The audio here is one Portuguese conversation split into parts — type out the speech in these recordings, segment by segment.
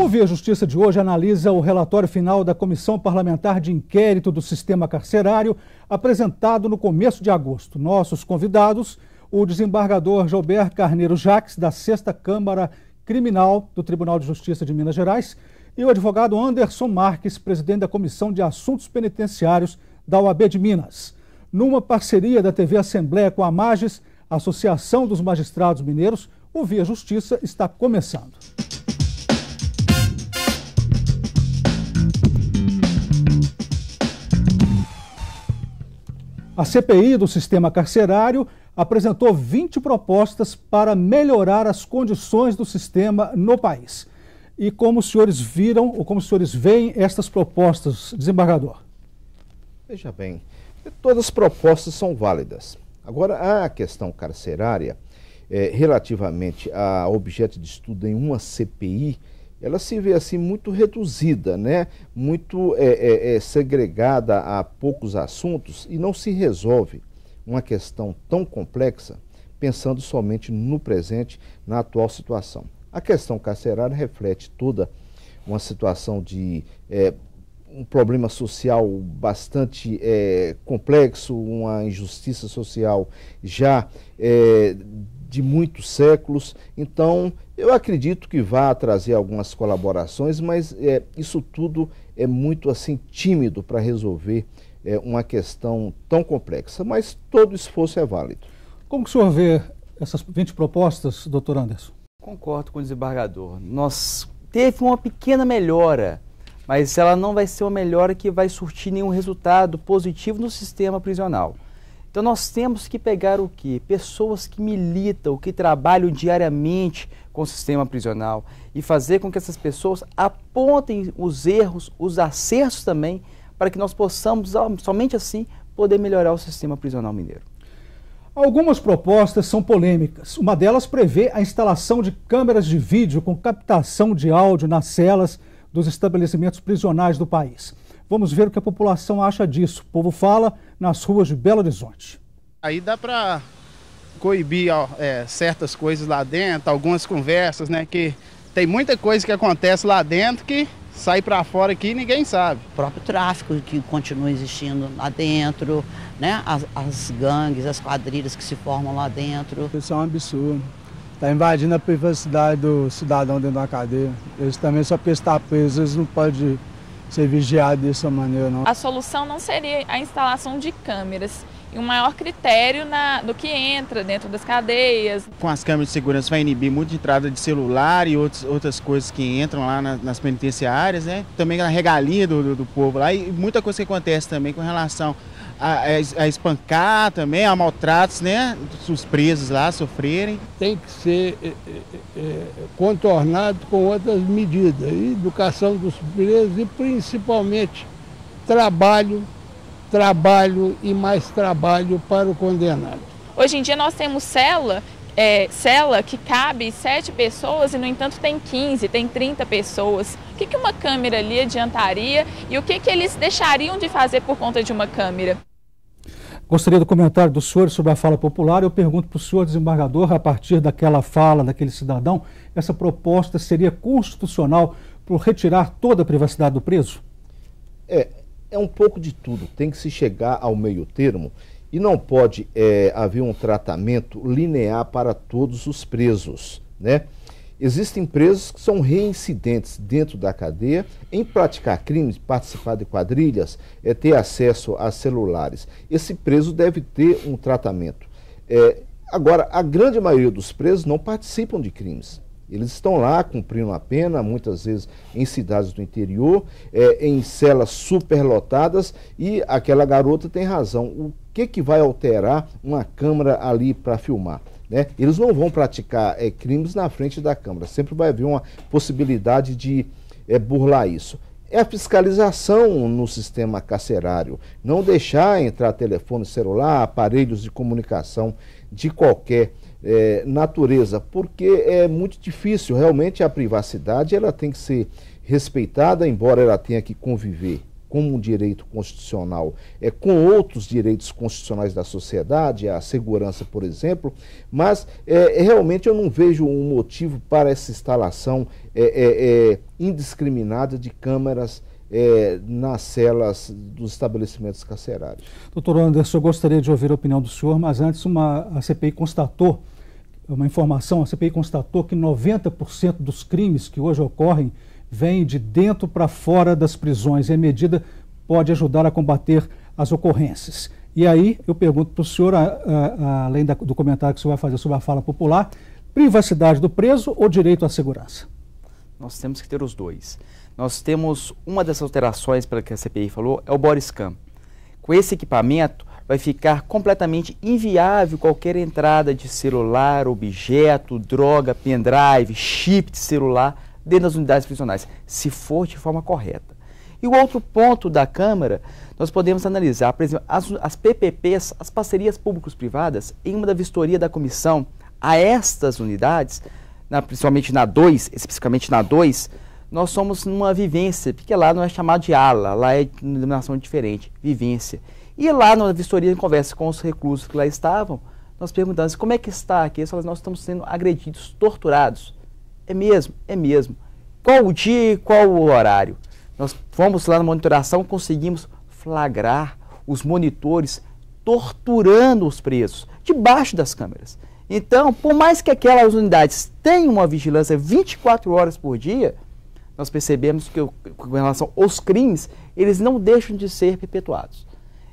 O Via Justiça de hoje analisa o relatório final da Comissão Parlamentar de Inquérito do Sistema Carcerário, apresentado no começo de agosto. Nossos convidados, o desembargador Joubert Carneiro Jacques, da 6ª Câmara Criminal do Tribunal de Justiça de Minas Gerais, e o advogado Anderson Marques, presidente da Comissão de Assuntos Penitenciários da OAB de Minas. Numa parceria da TV Assembleia com a Mages, Associação dos Magistrados Mineiros, o Via Justiça está começando. A CPI do sistema carcerário apresentou 20 propostas para melhorar as condições do sistema no país. E como os senhores viram, ou como os senhores veem estas propostas, desembargador? Veja bem, todas as propostas são válidas. Agora, a questão carcerária, relativamente a objeto de estudo em uma CPI, ela se vê assim muito reduzida, né? Muito segregada a poucos assuntos e não se resolve uma questão tão complexa pensando somente no presente, na atual situação. A questão carcerária reflete toda uma situação de um problema social bastante complexo, uma injustiça social já de muitos séculos. Então, eu acredito que vá trazer algumas colaborações, mas isso tudo é muito assim tímido para resolver uma questão tão complexa, mas todo esforço é válido. Como que o senhor vê essas 20 propostas, doutor Anderson? Concordo com o desembargador. Teve uma pequena melhora, mas ela não vai ser uma melhora que vai surtir nenhum resultado positivo no sistema prisional. Então nós temos que pegar o quê? Pessoas que militam, que trabalham diariamente com o sistema prisional e fazer com que essas pessoas apontem os erros, os acertos também, para que nós possamos, somente assim, poder melhorar o sistema prisional mineiro. Algumas propostas são polêmicas. Uma delas prevê a instalação de câmeras de vídeo com captação de áudio nas celas dos estabelecimentos prisionais do país. Vamos ver o que a população acha disso. O povo fala nas ruas de Belo Horizonte. Aí dá para coibir certas coisas lá dentro, algumas conversas, né? Que tem muita coisa que acontece lá dentro que sai para fora aqui e ninguém sabe. O próprio tráfico que continua existindo lá dentro, né? As gangues, as quadrilhas que se formam lá dentro. Isso é um absurdo. Está invadindo a privacidade do cidadão dentro da cadeia. Eles também, só porque está preso, eles não podem ser vigiados dessa maneira, não. A solução não seria a instalação de câmeras e um maior critério do que entra dentro das cadeias. Com as câmeras de segurança vai inibir muito de entrada de celular e outras coisas que entram lá nas penitenciárias, né? Também a regalia do povo lá e muita coisa que acontece também com relação a espancar também, a maltratos, né? Os presos lá sofrerem. Tem que ser contornado com outras medidas, educação dos presos e principalmente trabalho e mais trabalho para o condenado. Hoje em dia nós temos cela que cabe 7 pessoas e, no entanto, tem 15, tem 30 pessoas. O que uma câmera ali adiantaria e o que eles deixariam de fazer por conta de uma câmera? Gostaria do comentário do senhor sobre a fala popular. Eu pergunto para o senhor desembargador, a partir daquela fala daquele cidadão, essa proposta seria constitucional por retirar toda a privacidade do preso? É um pouco de tudo, tem que se chegar ao meio termo e não pode haver um tratamento linear para todos os presos, né? Existem presos que são reincidentes dentro da cadeia em praticar crimes, participar de quadrilhas, ter acesso a celulares. Esse preso deve ter um tratamento. Agora, a grande maioria dos presos não participam de crimes. Eles estão lá cumprindo a pena, muitas vezes em cidades do interior, em celas superlotadas, e aquela garota tem razão. O que vai alterar uma câmera ali para filmar? Né? Eles não vão praticar crimes na frente da câmera, sempre vai haver uma possibilidade de burlar isso. É a fiscalização no sistema carcerário, não deixar entrar telefone celular, aparelhos de comunicação de qualquer natureza, porque é muito difícil, realmente a privacidade ela tem que ser respeitada, embora ela tenha que conviver como um direito constitucional, com outros direitos constitucionais da sociedade, a segurança, por exemplo, mas realmente eu não vejo um motivo para essa instalação indiscriminada de câmeras nas celas dos estabelecimentos carcerários. Doutor Anderson, eu gostaria de ouvir a opinião do senhor, mas antes a CPI constatou, uma informação, a CPI constatou que 90% dos crimes que hoje ocorrem vêm de dentro para fora das prisões e a medida pode ajudar a combater as ocorrências. E aí eu pergunto para o senhor, além do comentário que o senhor vai fazer sobre a fala popular, privacidade do preso ou direito à segurança? Nós temos que ter os dois. Nós temos uma das alterações pela que a CPI falou, é o body scan. Com esse equipamento vai ficar completamente inviável qualquer entrada de celular, objeto, droga, pendrive, chip de celular dentro das unidades prisionais, se for de forma correta. E o outro ponto da Câmara, nós podemos analisar, por exemplo, as PPPs, as parcerias públicos-privadas, em uma da vistoria da comissão a estas unidades, principalmente na 2, especificamente na 2, nós somos numa vivência, porque lá não é chamado de ala, lá é denominação diferente, vivência. E lá na vistoria, em conversa com os reclusos que lá estavam, nós perguntamos como é que está aqui, eles falaram, nós estamos sendo agredidos, torturados. É mesmo, é mesmo. Qual o dia e qual o horário? Nós fomos lá na monitoração, conseguimos flagrar os monitores torturando os presos, debaixo das câmeras. Então, por mais que aquelas unidades tenham uma vigilância 24 horas por dia, nós percebemos que, com relação aos crimes, eles não deixam de ser perpetuados.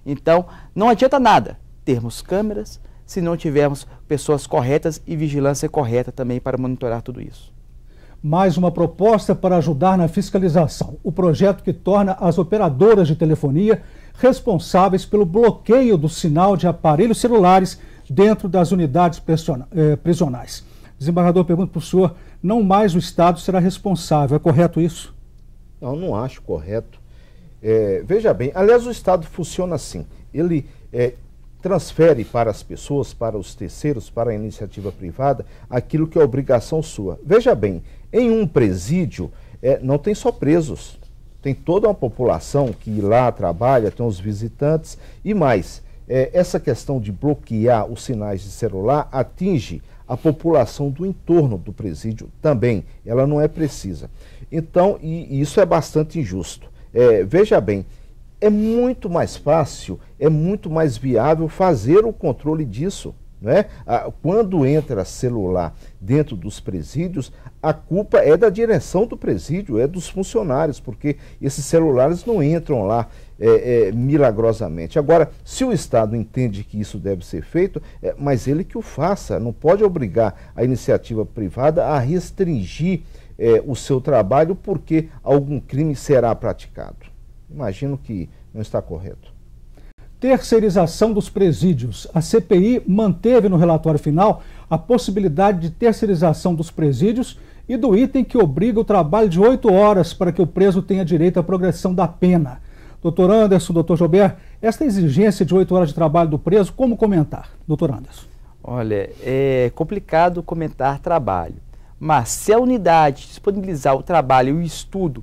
Então, não adianta nada termos câmeras se não tivermos pessoas corretas e vigilância correta também para monitorar tudo isso. Mais uma proposta para ajudar na fiscalização. O projeto que torna as operadoras de telefonia responsáveis pelo bloqueio do sinal de aparelhos celulares dentro das unidades prisionais. Desembargador, pergunto para o senhor, não mais o Estado será responsável, é correto isso? Não acho correto. Veja bem, aliás, o Estado funciona assim, ele transfere para as pessoas, para os terceiros, para a iniciativa privada, aquilo que é obrigação sua. Veja bem, em um presídio não tem só presos, tem toda uma população que lá trabalha, tem os visitantes e mais. Essa questão de bloquear os sinais de celular atinge a população do entorno do presídio também, ela não é precisa. Então, e isso é bastante injusto. Veja bem, é muito mais fácil, é muito mais viável fazer o controle disso, né? Quando entra celular dentro dos presídios, a culpa é da direção do presídio, é dos funcionários, porque esses celulares não entram lá milagrosamente. Agora, se o Estado entende que isso deve ser feito, mas ele que o faça, não pode obrigar a iniciativa privada a restringir o seu trabalho porque algum crime será praticado. Imagino que não está correto. Terceirização dos presídios. A CPI manteve no relatório final a possibilidade de terceirização dos presídios e do item que obriga o trabalho de 8 horas para que o preso tenha direito à progressão da pena. Doutor Anderson, doutor Joubert, esta exigência de 8 horas de trabalho do preso, como comentar? Doutor Anderson. Olha, é complicado comentar trabalho, mas se a unidade disponibilizar o trabalho e o estudo,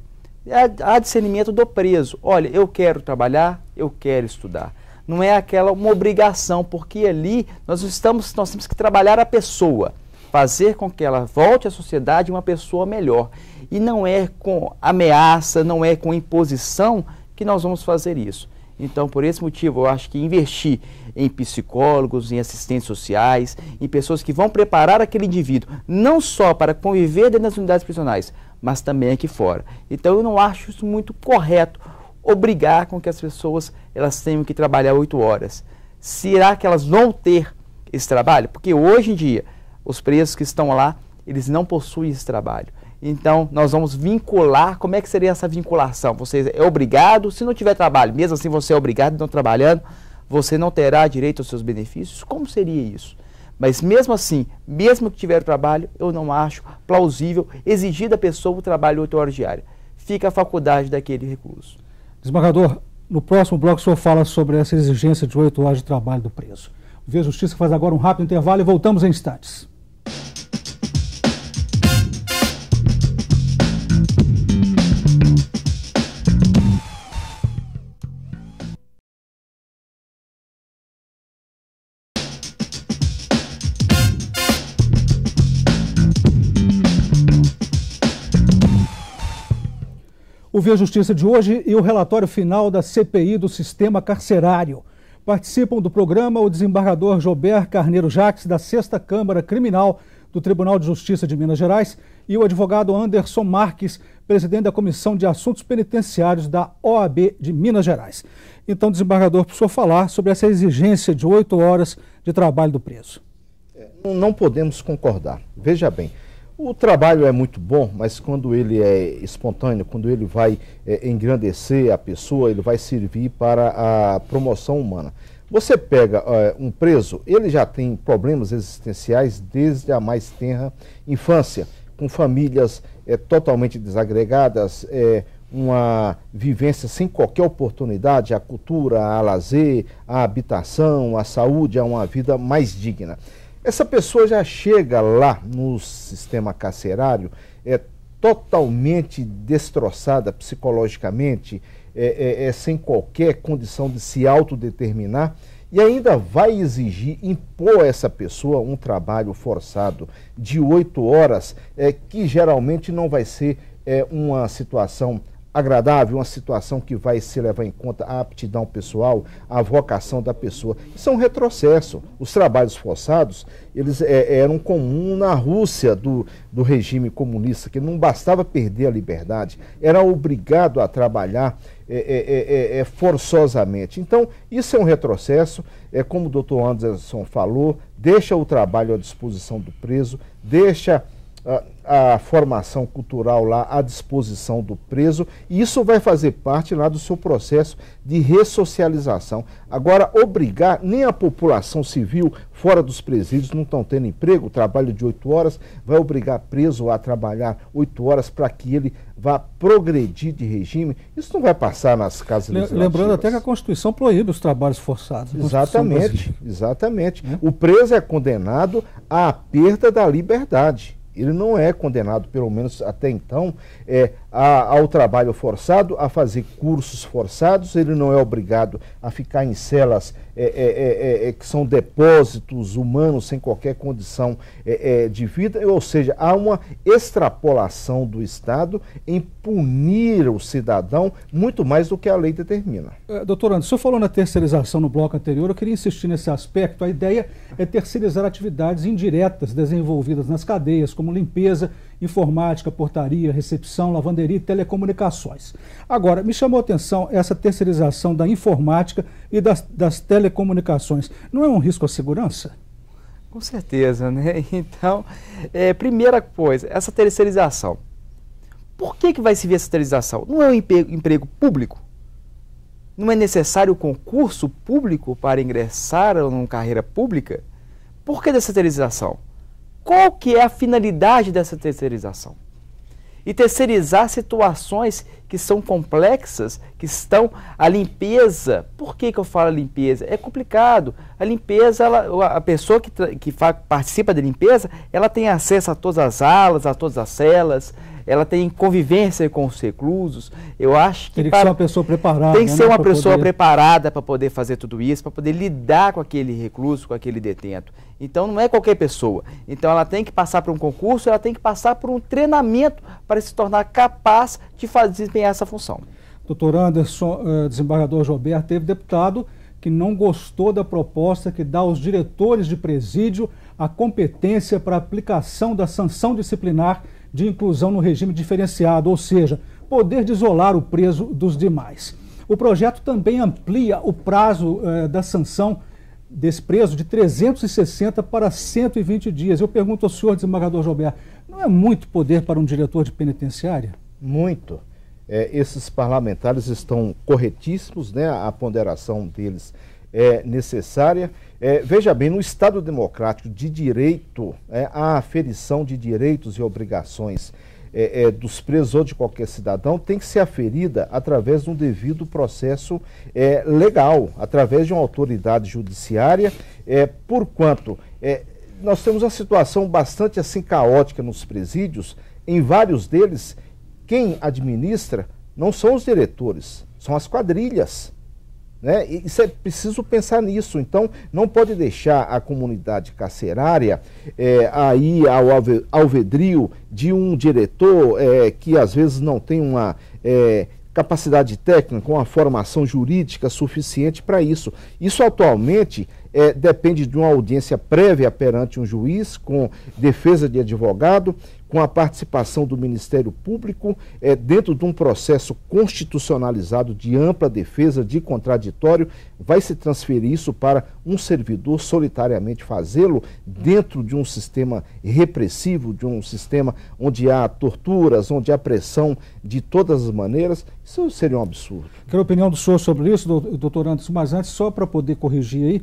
há discernimento do preso. Olha, eu quero trabalhar, eu quero estudar. Não é uma obrigação, porque ali nós temos que trabalhar a pessoa, fazer com que ela volte à sociedade uma pessoa melhor. E não é com ameaça, não é com imposição que nós vamos fazer isso. Então, por esse motivo, eu acho que investir em psicólogos, em assistentes sociais, em pessoas que vão preparar aquele indivíduo, não só para conviver dentro das unidades prisionais, mas também aqui fora. Então, eu não acho isso muito correto, obrigar com que as pessoas elas tenham que trabalhar 8 horas. Será que elas vão ter esse trabalho? Porque hoje em dia, os presos que estão lá, eles não possuem esse trabalho. Então, nós vamos vincular. Como é que seria essa vinculação? Você é obrigado, se não tiver trabalho, mesmo assim você é obrigado, não trabalhando, você não terá direito aos seus benefícios? Como seria isso? Mas mesmo assim, mesmo que tiver trabalho, eu não acho plausível exigir da pessoa o trabalho 8 horas diárias. Fica a faculdade daquele recluso. Desembargador, no próximo bloco o senhor fala sobre essa exigência de 8 horas de trabalho do preso. O Via Justiça faz agora um rápido intervalo e voltamos em instantes. O Via Justiça de hoje e o relatório final da CPI do Sistema Carcerário. Participam do programa o desembargador Jober Carneiro Jacques, da 6ª Câmara Criminal do Tribunal de Justiça de Minas Gerais, e o advogado Anderson Marques, presidente da Comissão de Assuntos Penitenciários da OAB de Minas Gerais. Então, desembargador, para o senhor falar sobre essa exigência de 8 horas de trabalho do preso. Não podemos concordar. Veja bem, o trabalho é muito bom, mas quando ele é espontâneo, quando ele vai engrandecer a pessoa, ele vai servir para a promoção humana. Você pega um preso, ele já tem problemas existenciais desde a mais tenra infância, com famílias totalmente desagregadas, uma vivência sem qualquer oportunidade, a cultura, a lazer, a habitação, a saúde, a uma vida mais digna. Essa pessoa já chega lá no sistema carcerário totalmente destroçada psicologicamente, sem qualquer condição de se autodeterminar, e ainda vai exigir, impor a essa pessoa um trabalho forçado de 8 horas, que geralmente não vai ser uma situação agradável, uma situação que vai se levar em conta a aptidão pessoal, a vocação da pessoa. Isso é um retrocesso. Os trabalhos forçados, eles eram comuns na Rússia do regime comunista, que não bastava perder a liberdade, era obrigado a trabalhar forçosamente. Então, isso é um retrocesso, como o doutor Anderson falou, deixa o trabalho à disposição do preso, deixa a formação cultural lá à disposição do preso, e isso vai fazer parte lá do seu processo de ressocialização. Agora, obrigar, nem a população civil fora dos presídios não estão tendo emprego, trabalho de 8 horas, vai obrigar preso a trabalhar 8 horas para que ele vá progredir de regime. Isso não vai passar nas casas legislativas. Lembrando até que a Constituição proíbe os trabalhos forçados. Exatamente, exatamente. O preso é condenado à perda da liberdade. Ele não é condenado, pelo menos até então, ao trabalho forçado, a fazer cursos forçados, ele não é obrigado a ficar em celas que são depósitos humanos sem qualquer condição de vida, ou seja, há uma extrapolação do Estado em punir o cidadão muito mais do que a lei determina. Doutor Anderson, o senhor falou na terceirização no bloco anterior, eu queria insistir nesse aspecto. A ideia é terceirizar atividades indiretas desenvolvidas nas cadeias, como limpeza, informática, portaria, recepção, lavanderia e telecomunicações. Agora, me chamou a atenção essa terceirização da informática e das telecomunicações. Não é um risco à segurança? Com certeza, né? Então, primeira coisa, essa terceirização. Por que vai servir essa terceirização? Não é um emprego público? Não é necessário concurso público para ingressar numa carreira pública? Por que dessa terceirização? Qual que é a finalidade dessa terceirização? E terceirizar situações que são complexas, que estão a limpeza. Por que eu falo limpeza? É complicado. A limpeza, a pessoa que participa da limpeza, ela tem acesso a todas as alas, a todas as celas, ela tem convivência com os reclusos. Eu acho que tem que ser uma pessoa preparada. Tem que ser uma pessoa preparada para poder fazer tudo isso, para poder lidar com aquele recluso, com aquele detento. Então não é qualquer pessoa. Então ela tem que passar por um concurso, ela tem que passar por um treinamento para se tornar capaz de desempenhar essa função. Doutor Anderson, desembargador Jober, teve deputado que não gostou da proposta que dá aos diretores de presídio a competência para aplicação da sanção disciplinar de inclusão no regime diferenciado, ou seja, poder de isolar o preso dos demais. O projeto também amplia o prazo da sanção desse preso de 360 para 120 dias. Eu pergunto ao senhor, desembargador Jober, não é muito poder para um diretor de penitenciária? Muito. Esses parlamentares estão corretíssimos, né? A ponderação deles é necessária. Veja bem, no Estado democrático de direito, a aferição de direitos e obrigações dos presos ou de qualquer cidadão tem que ser aferida através de um devido processo legal, através de uma autoridade judiciária, porquanto nós temos uma situação bastante assim caótica nos presídios. Em vários deles, quem administra não são os diretores, são as quadrilhas. Né? Isso é preciso pensar nisso. Então, não pode deixar a comunidade carcerária aí ao alvedrio de um diretor que às vezes não tem uma capacidade técnica, uma formação jurídica suficiente para isso. Isso atualmente depende de uma audiência prévia perante um juiz, com defesa de advogado, com a participação do Ministério Público, dentro de um processo constitucionalizado de ampla defesa, de contraditório. Vai se transferir isso para um servidor solitariamente fazê-lo dentro de um sistema repressivo, de um sistema onde há torturas, onde há pressão de todas as maneiras. Isso seria um absurdo. Quero a opinião do senhor sobre isso, doutor Anderson, mas antes, só para poder corrigir aí,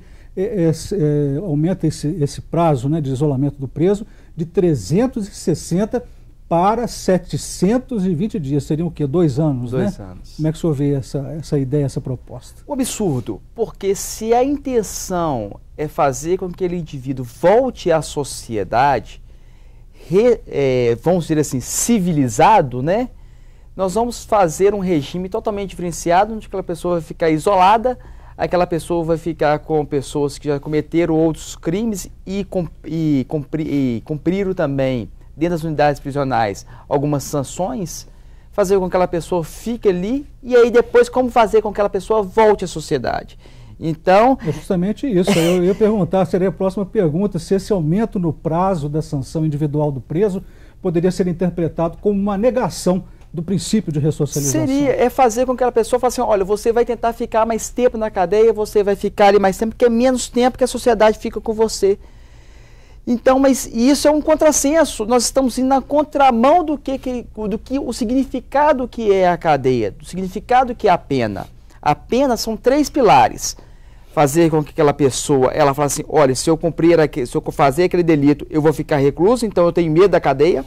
aumenta esse prazo, né, de isolamento do preso de 360 para 720 dias. Seriam o quê? 2 anos, né? 2 anos. Como é que o senhor vê essa ideia, essa proposta? Um absurdo, porque se a intenção é fazer com que aquele indivíduo volte à sociedade, vamos dizer assim, civilizado, né? Nós vamos fazer um regime totalmente diferenciado, onde aquela pessoa vai ficar isolada, aquela pessoa vai ficar com pessoas que já cometeram outros crimes e cumpriram também, dentro das unidades prisionais, algumas sanções, fazer com que aquela pessoa fique ali, e aí depois como fazer com que aquela pessoa volte à sociedade. Então... É justamente isso. Eu ia perguntar, seria a próxima pergunta, se esse aumento no prazo da sanção individual do preso poderia ser interpretado como uma negação do princípio de ressocialização. Seria, fazer com que aquela pessoa fale assim, olha, você vai tentar ficar mais tempo na cadeia, você vai ficar ali mais tempo, porque é menos tempo que a sociedade fica com você. Então, mas isso é um contrassenso, nós estamos indo na contramão do que o significado que é a cadeia, do significado que é a pena. A pena são 3 pilares. Fazer com que aquela pessoa, ela fale assim, olha, se eu fazer aquele delito, eu vou ficar recluso, então eu tenho medo da cadeia.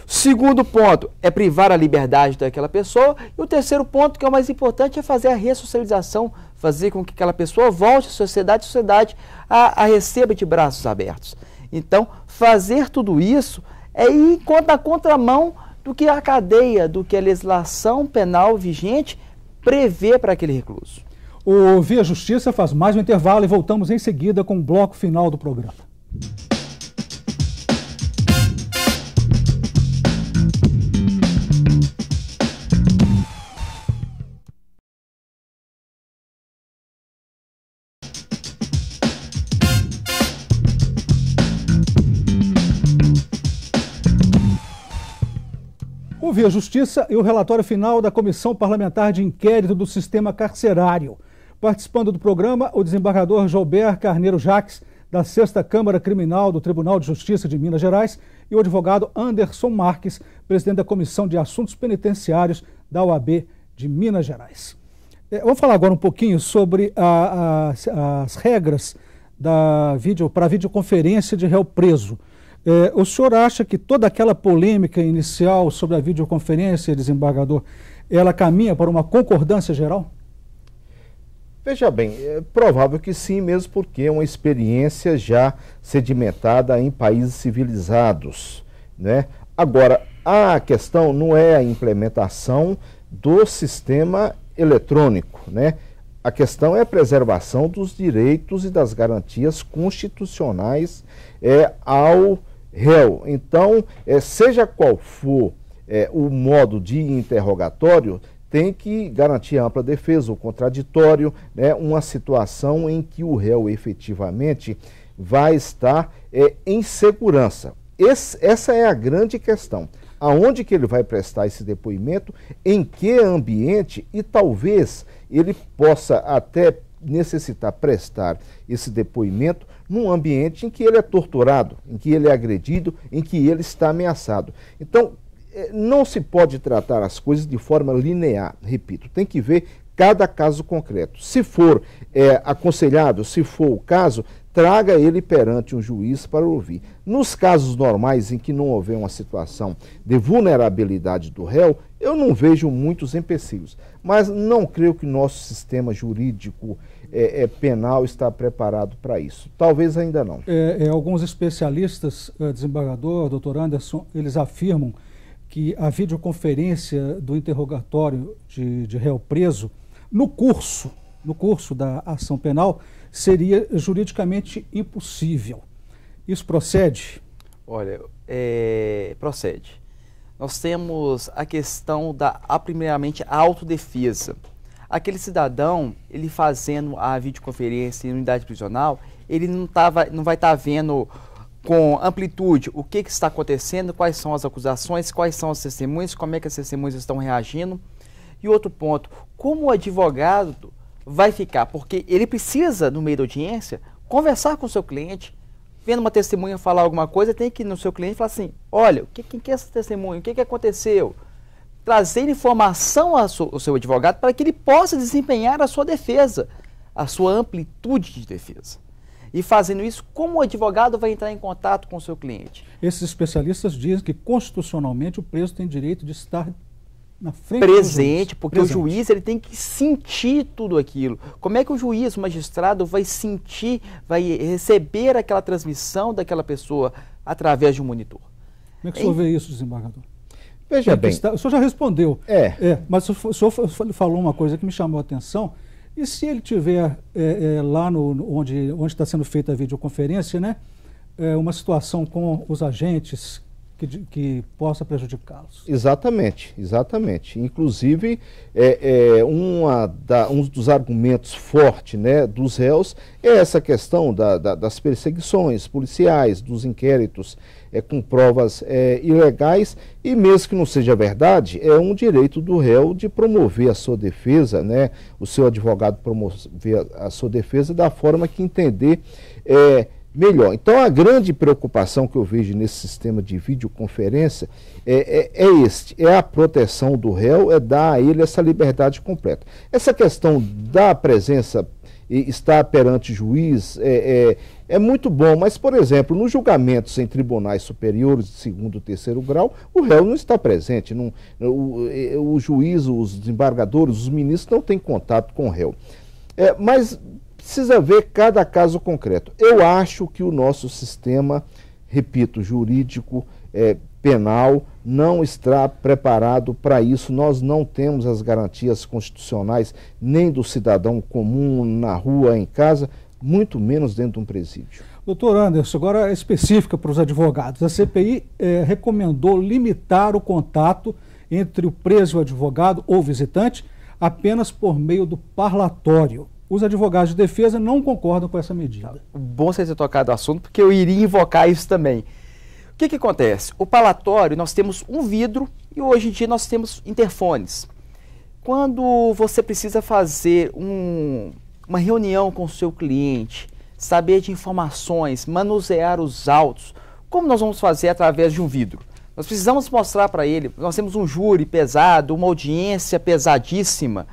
Segundo ponto é privar a liberdade daquela pessoa. E o terceiro ponto, que é o mais importante, é fazer a ressocialização, fazer com que aquela pessoa volte à sociedade, a sociedade a receba de braços abertos. Então, fazer tudo isso é ir na contramão do que a cadeia, do que a legislação penal vigente prevê para aquele recluso. O Via Justiça faz mais um intervalo e voltamos em seguida com o bloco final do programa. O Via Justiça e o relatório final da Comissão Parlamentar de Inquérito do Sistema Carcerário. Participando do programa, o desembargador Joubert Carneiro Jacques, da 6ª Câmara Criminal do Tribunal de Justiça de Minas Gerais, e o advogado Anderson Marques, presidente da Comissão de Assuntos Penitenciários da OAB de Minas Gerais. Vamos falar agora um pouquinho sobre as regras para a videoconferência de réu preso. O senhor acha que toda aquela polêmica inicial sobre a videoconferência, desembargador, ela caminha para uma concordância geral? Veja bem, é provável que sim, mesmo porque é uma experiência já sedimentada em países civilizados, né? Agora, a questão não é a implementação do sistema eletrônico, né? A questão é a preservação dos direitos e das garantias constitucionais ao réu. Então, seja qual for o modo de interrogatório, tem que garantir ampla defesa, o contraditório, né, uma situação em que o réu efetivamente vai estar em segurança. Essa é a grande questão. Aonde que ele vai prestar esse depoimento, em que ambiente, e talvez ele possa até necessitar prestar esse depoimento num ambiente em que ele é torturado, em que ele é agredido, em que ele está ameaçado. Então, não se pode tratar as coisas de forma linear, repito, tem que ver cada caso concreto. Se for aconselhável, se for o caso, traga ele perante um juiz para ouvir. Nos casos normais em que não houver uma situação de vulnerabilidade do réu, eu não vejo muitos empecilhos, mas não creio que nosso sistema jurídico penal está preparado para isso. Talvez ainda não. Alguns especialistas, desembargador, doutor Anderson, eles afirmam que a videoconferência do interrogatório de réu preso, no curso da ação penal, seria juridicamente impossível. Isso procede? Olha, procede. nós temos a questão da, primeiramente, a autodefesa. Aquele cidadão, ele fazendo a videoconferência em unidade prisional, ele não vai estar vendo com amplitude o que está acontecendo, quais são as acusações, quais são as testemunhas, como é que as testemunhas estão reagindo. E outro ponto, como o advogado vai ficar, porque ele precisa, no meio da audiência, conversar com o seu cliente, vendo uma testemunha falar alguma coisa, tem que ir no seu cliente e falar assim, olha, quem que é essa testemunha, o que aconteceu? Trazer informação ao seu advogado para que ele possa desempenhar a sua defesa, a sua amplitude de defesa. E fazendo isso, como o advogado vai entrar em contato com o seu cliente? Esses especialistas dizem que constitucionalmente o preso tem direito de estar na frente presente, porque presente. O juiz ele tem que sentir tudo aquilo. Como é que o juiz, o magistrado, vai sentir, vai receber aquela transmissão daquela pessoa através de um monitor? Como é que o senhor vê isso, desembargador? Veja bem. O senhor já respondeu. Mas o senhor falou uma coisa que me chamou a atenção. E se ele tiver lá onde está sendo feita a videoconferência, né, uma situação com os agentes que possa prejudicá-los? Exatamente. Inclusive, um dos argumentos fortes, né, dos réus é essa questão das perseguições policiais, dos inquéritos com provas ilegais, e mesmo que não seja verdade, é um direito do réu de promover a sua defesa, né, o seu advogado promover a sua defesa da forma que entender melhor. Então, a grande preocupação que eu vejo nesse sistema de videoconferência é a proteção do réu, é dar a ele essa liberdade completa. Essa questão da presença e estar perante juiz é muito bom, mas, por exemplo, nos julgamentos em tribunais superiores de segundo e terceiro grau, o réu não está presente, o juiz, os desembargadores, os ministros não têm contato com o réu. Mas precisa ver cada caso concreto. Eu acho que o nosso sistema, repito, jurídico, penal, não está preparado para isso. Nós não temos as garantias constitucionais nem do cidadão comum na rua, em casa, muito menos dentro de um presídio. Doutor Anderson, agora é específica para os advogados. A CPI recomendou limitar o contato entre o preso e o advogado ou visitante apenas por meio do parlatório. Os advogados de defesa não concordam com essa medida. Bom você ter tocado o assunto, porque eu iria invocar isso também. O que acontece? O parlatório, nós temos um vidro e hoje em dia nós temos interfones. Quando você precisa fazer uma reunião com o seu cliente, saber de informações, manusear os autos, como nós vamos fazer através de um vidro? Nós precisamos mostrar para ele, nós temos um júri pesado, uma audiência pesadíssima.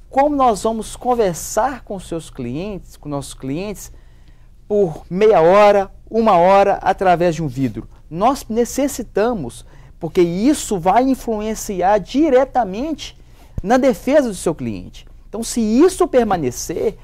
Como nós vamos conversar com os seus clientes, com nossos clientes, por meia hora, uma hora, através de um vidro? Nós necessitamos, porque isso vai influenciar diretamente na defesa do seu cliente. Então, se isso permanecer,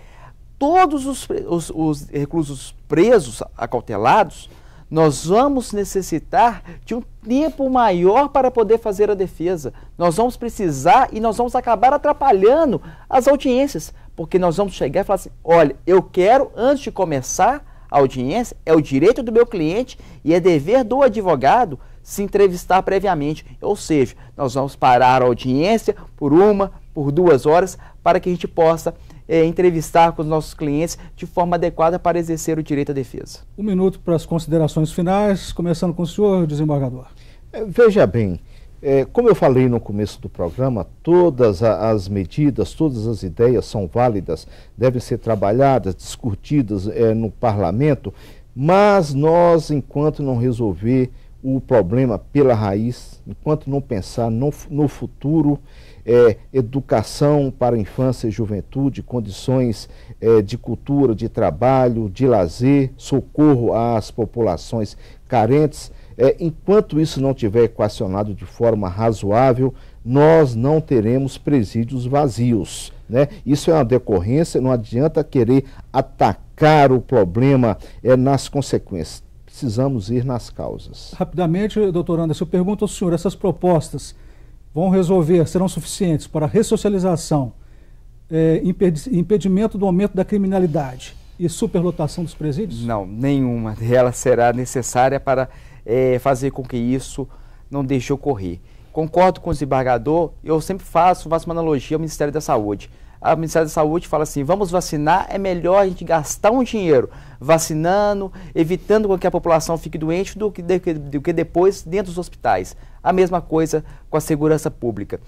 todos os reclusos presos, acautelados, nós vamos necessitar de um tempo maior para poder fazer a defesa. Nós vamos precisar e nós vamos acabar atrapalhando as audiências, porque nós vamos chegar e falar assim, olha, eu quero, antes de começar a audiência, é o direito do meu cliente e é dever do advogado se entrevistar previamente. Ou seja, nós vamos parar a audiência por 1, por 2 horas, para que a gente possa entrevistar com os nossos clientes de forma adequada para exercer o direito à defesa. 1 minuto para as considerações finais, começando com o senhor, desembargador. Veja bem, como eu falei no começo do programa, todas as medidas, todas as ideias são válidas, devem ser trabalhadas, discutidas no parlamento, mas nós, enquanto não resolver o problema pela raiz, enquanto não pensar no futuro, educação para a infância e juventude, condições de cultura, de trabalho, de lazer, socorro às populações carentes, enquanto isso não tiver equacionado de forma razoável, nós não teremos presídios vazios, né? Isso é uma decorrência, não adianta querer atacar o problema nas consequências. Precisamos ir nas causas. Rapidamente, doutor Anderson, eu pergunto ao senhor, essas propostas vão resolver, serão suficientes para ressocialização, impedimento do aumento da criminalidade e superlotação dos presídios? Não, nenhuma. Ela será necessária para fazer com que isso não deixe ocorrer. Concordo com o desembargador, eu sempre faço uma analogia ao Ministério da Saúde. O Ministério da Saúde fala assim, vamos vacinar, é melhor a gente gastar um dinheiro vacinando, evitando com que a população fique doente do que depois dentro dos hospitais. A mesma coisa com a segurança pública.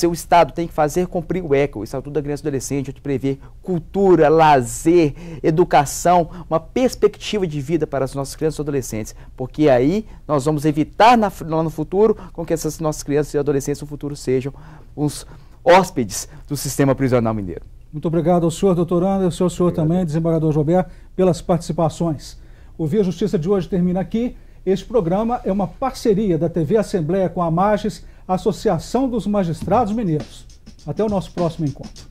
O Estado tem que fazer cumprir o ECA, o Estatuto da Criança e do Adolescente, onde prevê cultura, lazer, educação, uma perspectiva de vida para as nossas crianças e adolescentes, porque aí nós vamos evitar lá no futuro com que essas nossas crianças e adolescentes no futuro sejam os hóspedes do sistema prisional mineiro. Muito obrigado ao senhor, doutor Anderson, ao senhor também, desembargador Joubert, pelas participações. O Via Justiça de hoje termina aqui. Este programa é uma parceria da TV Assembleia com a Mages, Associação dos Magistrados Mineiros. Até o nosso próximo encontro.